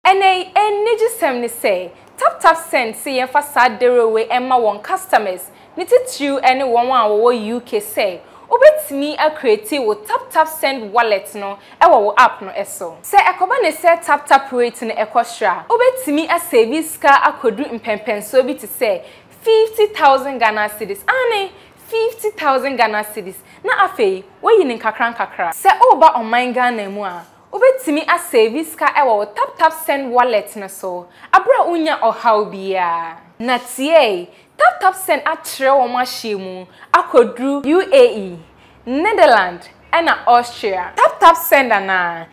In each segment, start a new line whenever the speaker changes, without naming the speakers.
Ene ejisem ni say tap send see yen fa sadere we emma won customers nititu ene won a wo UK say obetimi a create wo tap send wallet no e wo app no eso say ekoba ne say tap rate no ekostra obetimi a save ska akodu mpempenso bi to say 50,000 Ghana cedis ane 50,000 Ghana cedis na afei wo yin kakra say oba on my Ghana mu a obetimi a save ska ewo tap send wallet na so abra unya ohaw bia na tie tap send atre wo mahyimu akodru UAE Netherlands and Austria tap send na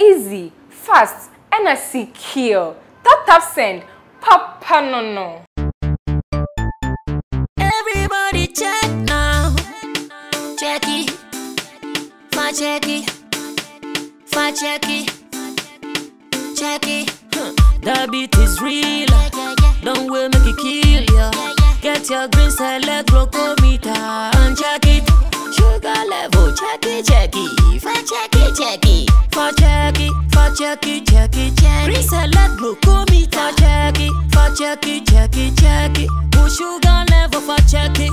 easy fast and secure tap send papa no
everybody check now check it check it. That beat is real. Don't wait, make it kill ya. Get your green select glucometer and check it. Sugar level, check it. Check it. Green select glucometer. Check it. Push sugar level for check it.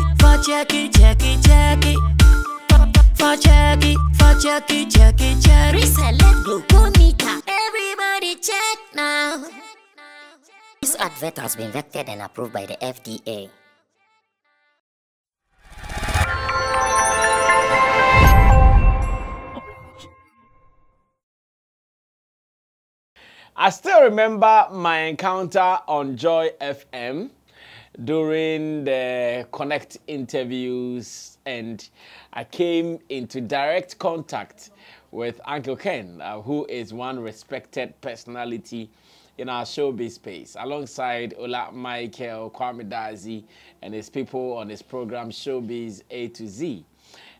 Check it. Reselect glucometer. Everybody check now.
This advert has been vetted and approved by the FDA.
I still remember my encounter on Joy FM during the Connect interviews, and I came into direct contact with Uncle Ken, who is one respected personality in our showbiz space, alongside Ola Michael, Kwame Dazi, and his people on his program Showbiz A to Z.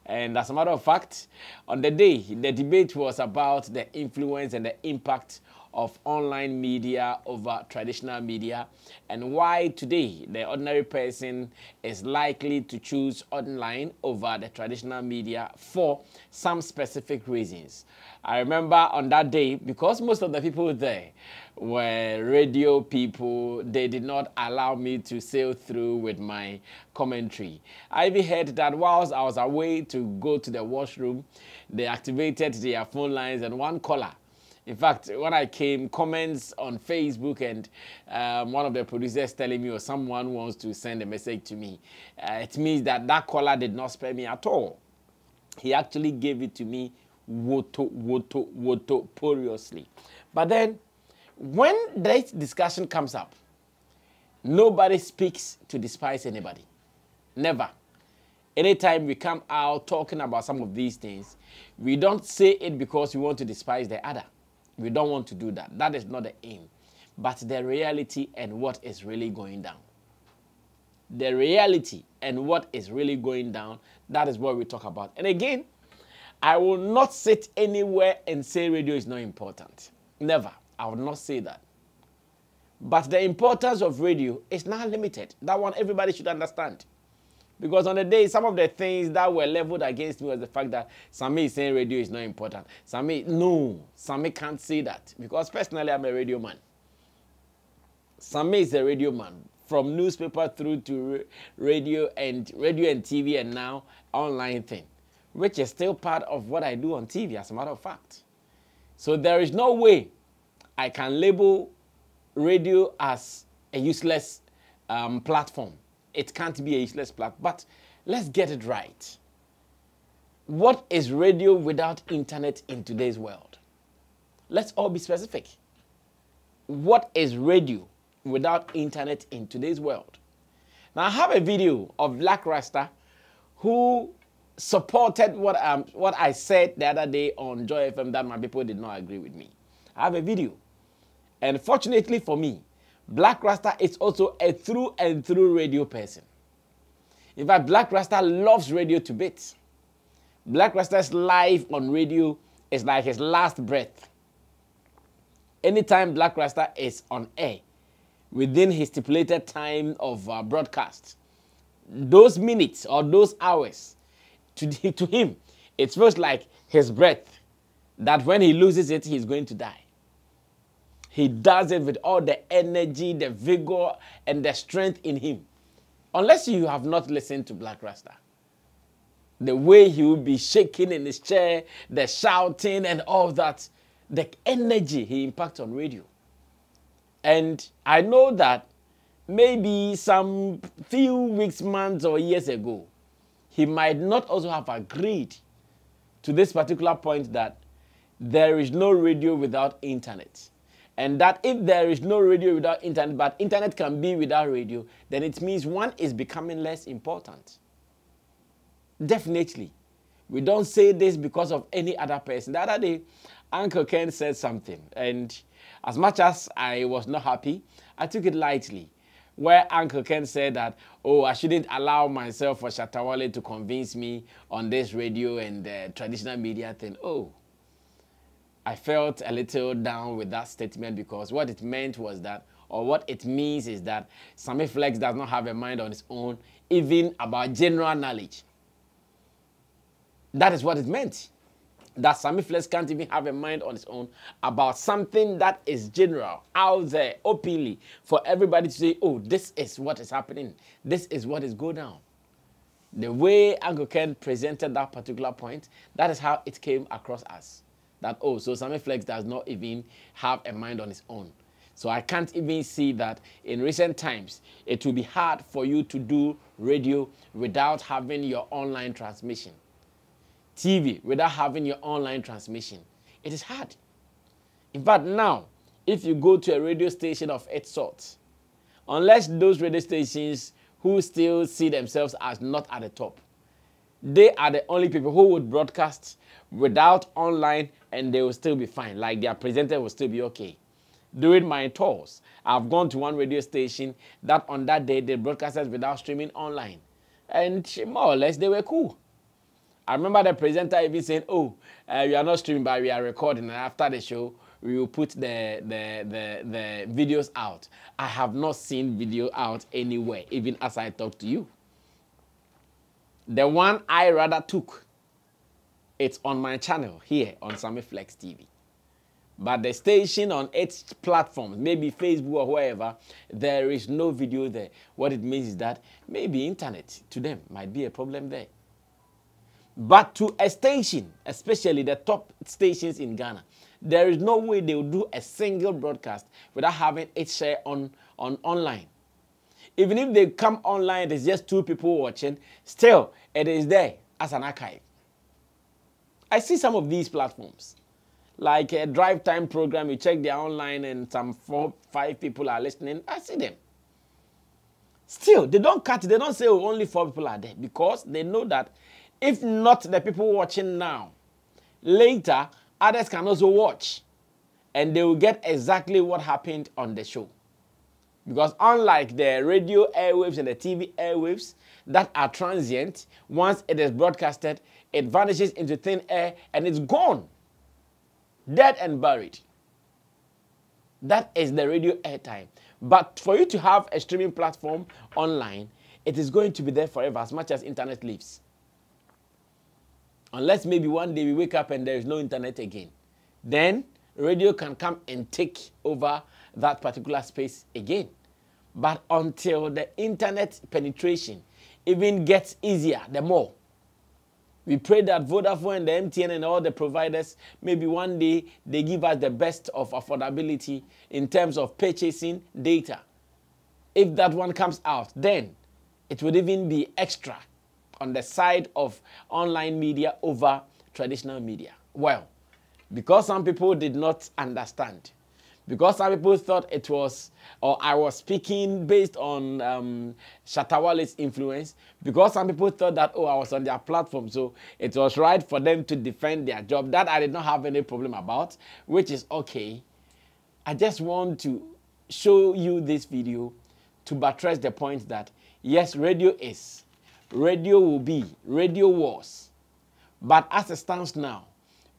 And as a matter of fact, on the day, the debate was about the influence and the impact of online media over traditional media, and why today the ordinary person is likely to choose online over the traditional media for some specific reasons. I remember on that day, because most of the people there were radio people, they did not allow me to sail through with my commentary. I even heard that whilst I was away to go to the washroom, they activated their phone lines, and one caller, in fact, when I came, comments on Facebook, and one of the producers telling me, or someone wants to send a message to me, it means that that caller did not spare me at all. He actually gave it to me wotoporiously. But then, when this discussion comes up, nobody speaks to despise anybody. Never. Anytime we come out talking about some of these things, we don't say it because we want to despise the other. We don't want to do that. That is not the aim. But the reality and what is really going down. The reality and what is really going down, that is what we talk about. And again, I will not sit anywhere and say radio is not important. Never. I will not say that. But the importance of radio is not limited. That one everybody should understand. Because on the day, some of the things that were leveled against me was the fact that Sammy is saying radio is not important. Sammy can't say that. Because personally, I'm a radio man. Sammy is a radio man. From newspaper through to radio and TV, and now online thing, which is still part of what I do on TV, as a matter of fact. So there is no way I can label radio as a useless platform. It can't be a useless platform. But let's get it right. What is radio without internet in today's world? Let's all be specific. What is radio without internet in today's world? Now, I have a video of Blakk Rasta who supported what I said the other day on Joy FM that my people did not agree with me. I have a video. And fortunately for me, Blakk Rasta is also a through and through radio person. In fact, Blakk Rasta loves radio to bits. Blakk Rasta's life on radio is like his last breath. Anytime Blakk Rasta is on air, within his stipulated time of broadcast, those minutes or those hours, to him, it feels like his breath, that when he loses it, he's going to die. He does it with all the energy, the vigor, and the strength in him. Unless you have not listened to Blakk Rasta. The way he will be shaking in his chair, the shouting and all that, the energy he impacts on radio. And I know that maybe some few weeks, months, or years ago, he might not also have agreed to this particular point that there is no radio without internet. And that if there is no radio without internet, but internet can be without radio, then it means one is becoming less important. Definitely. We don't say this because of any other person. The other day, Uncle Ken said something. And as much as I was not happy, I took it lightly. Where Uncle Ken said that, oh, I shouldn't allow myself for Shatawale to convince me on this radio and traditional media thing. Oh, I felt a little down with that statement because what it meant was that, or what it means is that Sammy Flex does not have a mind on his own, even about general knowledge. That is what it meant. That Sammy Flex can't even have a mind on his own about something that is general, out there, openly, for everybody to say, oh, this is what is happening. This is what is going down. The way Uncle Ken presented that particular point, that is how it came across us. That, oh, so Sammy Flex does not even have a mind on his own. So I can't even see that in recent times, it will be hard for you to do radio without having your online transmission. TV without having your online transmission. It is hard. In fact, now, if you go to a radio station of its sort, unless those radio stations who still see themselves as not at the top, they are the only people who would broadcast without online and they will still be fine. Like their presenter will still be okay. During my tours, I've gone to one radio station that on that day they broadcasted without streaming online. And more or less they were cool. I remember the presenter even saying, oh, we are not streaming but we are recording and after the show we will put the videos out. I have not seen video out anywhere, even as I talk to you. The one I rather took, it's on my channel here on Sammy Flex TV. But the station on its platforms, maybe Facebook or wherever, there is no video there. What it means is that maybe internet to them might be a problem there. But to a station, especially the top stations in Ghana, there is no way they will do a single broadcast without having it share on online. Even if they come online, there's just 2 people watching, still it is there as an archive. I see some of these platforms, like a drive time program, you check their online and some 4, 5 people are listening, I see them. Still, they don't cut it, they don't say, oh, only 4 people are there, because they know that if not the people watching now, later, others can also watch. And they will get exactly what happened on the show. Because unlike the radio airwaves and the TV airwaves that are transient, once it is broadcasted, it vanishes into thin air and it's gone. Dead and buried. That is the radio airtime. But for you to have a streaming platform online, it is going to be there forever as much as internet lives. Unless maybe one day we wake up and there is no internet again. Then radio can come and take over that particular space again. But until the internet penetration even gets easier, the more. We pray that Vodafone and the MTN and all the providers, maybe one day they give us the best of affordability in terms of purchasing data. If that one comes out, then it would even be extra on the side of online media over traditional media. Well, because some people did not understand, because some people thought it was, or I was speaking based on Shatawale's influence, because some people thought that, oh, I was on their platform, so it was right for them to defend their job. That I did not have any problem about, which is okay. I just want to show you this video to buttress the point that, yes, radio is, radio will be, radio was. But as it stands now,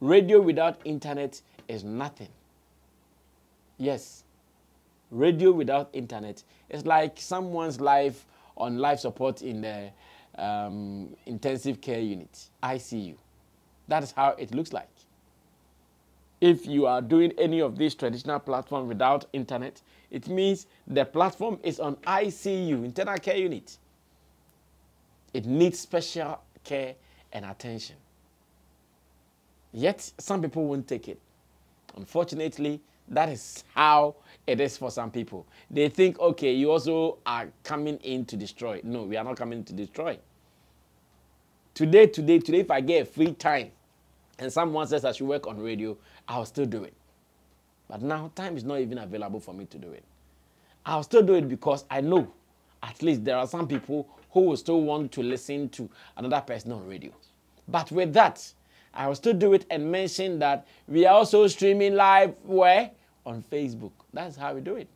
radio without internet is nothing. Yes, radio without internet is like someone's life on life support in the intensive care unit, ICU. That is how it looks like. If you are doing any of these traditional platforms without internet, it means the platform is on ICU, internal care unit. It needs special care and attention. Yet, some people won't take it. Unfortunately, that is how it is for some people. They think, okay, you also are coming in to destroy. No, we are not coming to destroy. Today, if I get a free time and someone says I should work on radio, I'll still do it. But now, time is not even available for me to do it. I'll still do it because I know at least there are some people who will still want to listen to another person on radio. But with that, I will still do it and mention that we are also streaming live where? On Facebook. That's how we do it.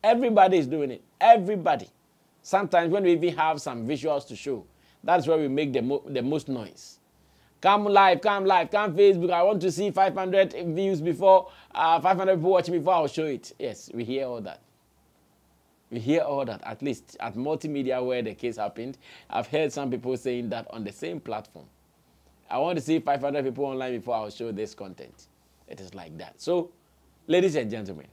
Everybody is doing it. Everybody. Sometimes when we even have some visuals to show, that's where we make the most noise. Come live, come Facebook. I want to see 500 views before, 500 people watching before I'll show it. Yes, we hear all that. We hear all that, at least at multimedia where the case happened. I've heard some people saying that on the same platform. I want to see 500 people online before I'll show this content. It is like that. So, ladies and gentlemen,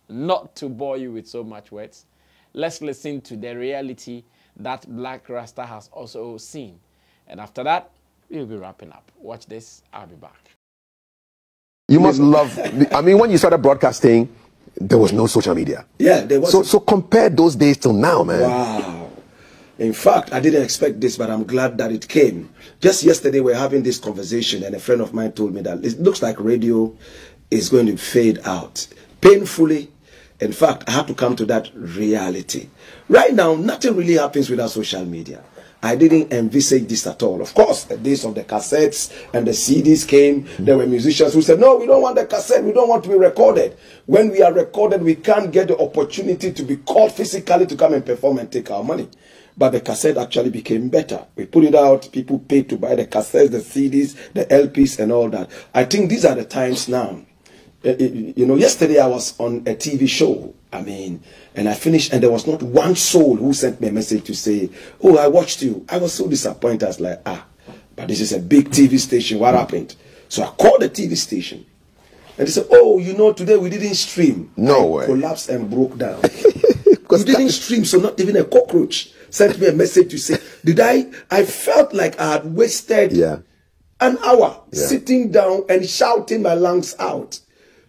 not to bore you with so much words, let's listen to the reality that Blakk Rasta has also seen. And after that, we'll be wrapping up. Watch this. I'll be back.
You must love, I mean, when you started broadcasting, there was no social media.
Yeah, there was.
So compare those days till now, man.
Wow. In fact, I didn't expect this, but I'm glad that it came. Just yesterday, we were having this conversation, and a friend of mine told me that it looks like radio is going to fade out. Painfully. In fact, I had to come to that reality. Right now, nothing really happens without social media. I didn't envisage this at all. Of course, the days of the cassettes and the CDs came. There were musicians who said, no, we don't want the cassette. We don't want to be recorded. When we are recorded, we can't get the opportunity to be called physically to come and perform and take our money. But the cassette actually became better. We put it out. People paid to buy the cassettes, the CDs, the LPs, and all that. I think these are the times now. You know, yesterday I was on a TV show. I mean, and I finished, and there was not one soul who sent me a message to say, oh, I watched you. I was so disappointed. I was like, but this is a big TV station. What happened? So I called the TV station. And they said, oh, you know, today we didn't stream.
No way.
Collapsed and broke down. You didn't stream, so not even a cockroach sent me a message to say, I felt like I had wasted an hour sitting down and shouting my lungs out.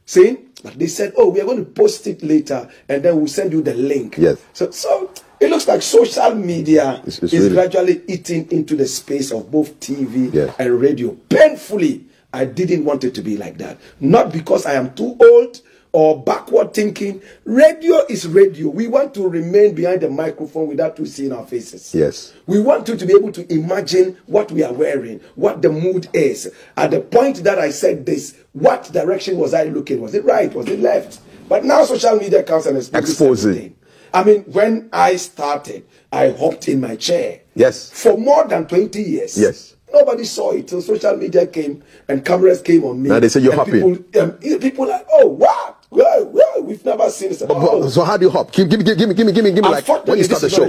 See? But they said, oh, we are going to post it later, and then we'll send you the link.
Yes.
So it looks like social media
is
is
really
gradually eating into the space of both TV and radio. Painfully, I didn't want it to be like that. Not because I am too old or backward thinking. Radio is radio. We want to remain behind the microphone without you seeing our faces.
Yes.
We want you to be able to imagine what we are wearing, what the mood is. At the point that I said this, what direction was I looking? Was it right? Was it left? But now social media comes and exposes everything. I mean, when I started, I hopped in my chair.
Yes.
For more than 20 years.
Yes.
Nobody saw it till social media came and cameras came on me.
Now they say you're hopping.
People like, oh, wow. Well, we've never seen this.
So how do you hop? Give me like when you start the show.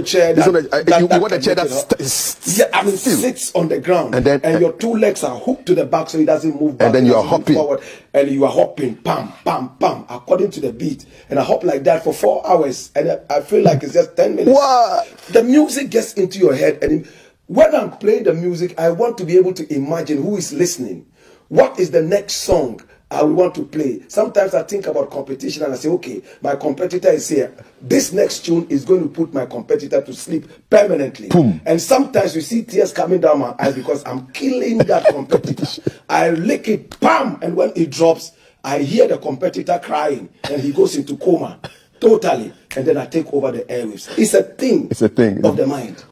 You want a chair that
sits on the ground,
and then
your two legs are hooked to the back so it doesn't move back.
And then you are hopping
forward, and you are hopping, pam, pam, pam, according to the beat. And I hop like that for 4 hours, and I feel like it's just 10 minutes.
What?
The music gets into your head, and when I'm playing the music, I want to be able to imagine who is listening. What is the next song I want to play? Sometimes I think about competition and I say, okay, my competitor is here. This next tune is going to put my competitor to sleep permanently.
Boom.
And sometimes you see tears coming down my eyes because I'm killing that competitor. I lick it, bam, and when it drops, I hear the competitor crying and he goes into coma totally. And then I take over the airwaves. It's a thing.
It's a thing
of the mind.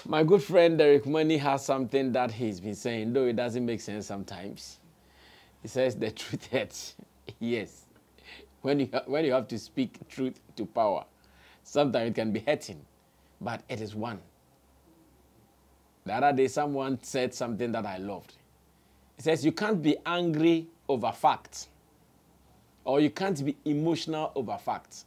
My good friend Derek Money has something that he's been saying, though it doesn't make sense sometimes. He says the truth hurts. Yes. When you have to speak truth to power, sometimes it can be hurting, but it is one. The other day, someone said something that I loved. He says, you can't be angry over facts, or you can't be emotional over facts.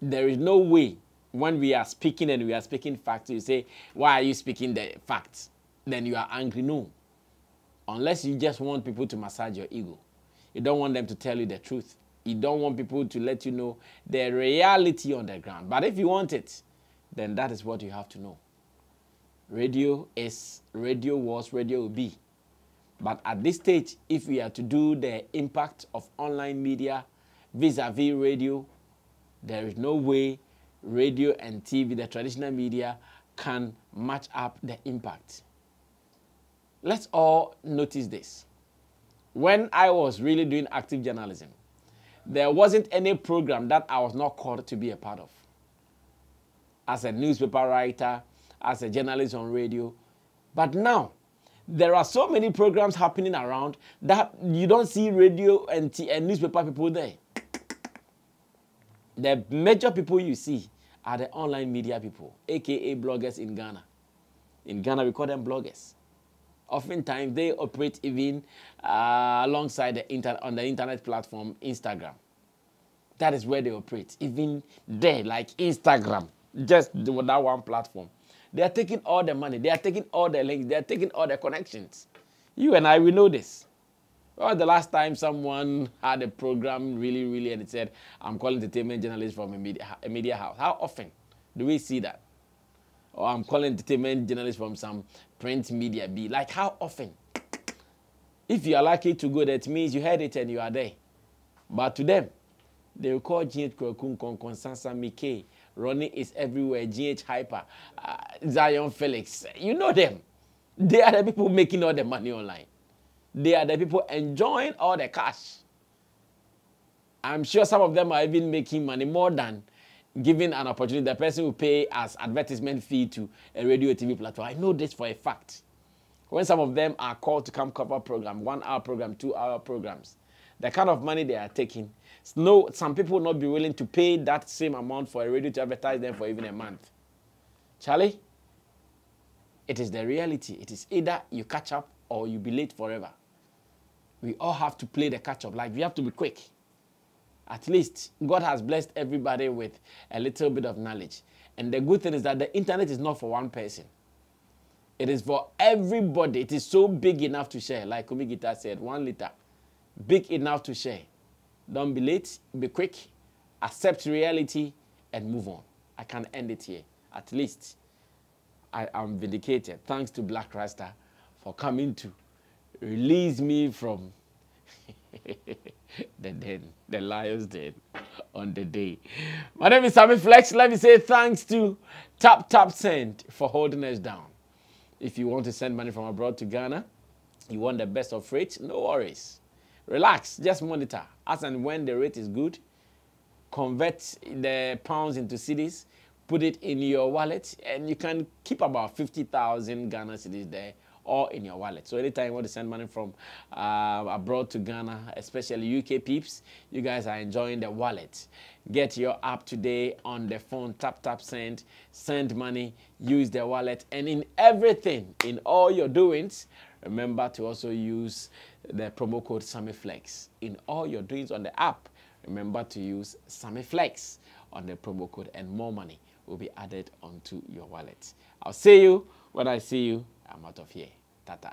There is no way when we are speaking and we are speaking facts, you say, why are you speaking the facts? Then you are angry. No. Unless you just want people to massage your ego. You don't want them to tell you the truth. You don't want people to let you know the reality on the ground. But if you want it, then that is what you have to know. Radio is, radio was, radio will be. But at this stage, if we are to do the impact of online media vis-a-vis radio, there is no way radio and TV, the traditional media, can match up the impact. Let's all notice this. When I was really doing active journalism, there wasn't any program that I was not called to be a part of. As a newspaper writer, as a journalist on radio. But now, there are so many programs happening around that you don't see radio and newspaper people there. The major people you see are the online media people, aka bloggers in Ghana. In Ghana, we call them bloggers. Oftentimes, they operate even alongside on the internet platform, Instagram. That is where they operate. Even there, like Instagram, just that one platform. They are taking all the money. They are taking all the links. They are taking all the connections. You and I, we know this. Well, the last time someone had a program really, and it said, I'm calling entertainment journalist from a media house. How often do we see that? Or I'm calling entertainment journalist from some print media. Like, how often? If you are lucky to go, that means you heard it and you are there. But to them, they will call GH Kwekun Konsansa Mike. Ronnie is everywhere. GH Hyper. Zion Felix. You know them. They are the people making all the money online. They are the people enjoying all the cash. I'm sure some of them are even making money more than giving an opportunity. The person will pay as advertisement fee to a radio TV platform. I know this for a fact. When some of them are called to come cover program, 1 hour program, 2 hour programs, the kind of money they are taking, no, some people will not be willing to pay that same amount for a radio to advertise them for even a month. Charlie, it is the reality. It is either you catch up or you be late forever. We all have to play the catch up. Like, we have to be quick. At least God has blessed everybody with a little bit of knowledge. And the good thing is that the internet is not for one person. It is for everybody. It is so big enough to share. Like Kumi Gita said, 1 liter. Big enough to share. Don't be late, be quick, accept reality, and move on. I can end it here. At least I am vindicated. Thanks to Blakk Rasta for coming to release me from the den, the lion's den on the day. My name is Sammy Flex. Let me say thanks to Tap Send for holding us down. If you want to send money from abroad to Ghana, you want the best of rates, no worries. Relax, just monitor. As and when the rate is good, convert the pounds into cedis, put it in your wallet, and you can keep about 50,000 Ghana cedis there or in your wallet. So anytime you want to send money from abroad to Ghana, especially UK peeps, you guys are enjoying the wallet. Get your app today on the phone, tap, send money, use the wallet, and in everything, in all your doings, remember to also use the promo code SammyFlex. In all your doings on the app, remember to use SammyFlex on the promo code, and more money will be added onto your wallet. I'll see you when I see you. I'm out of here. Ta-ta.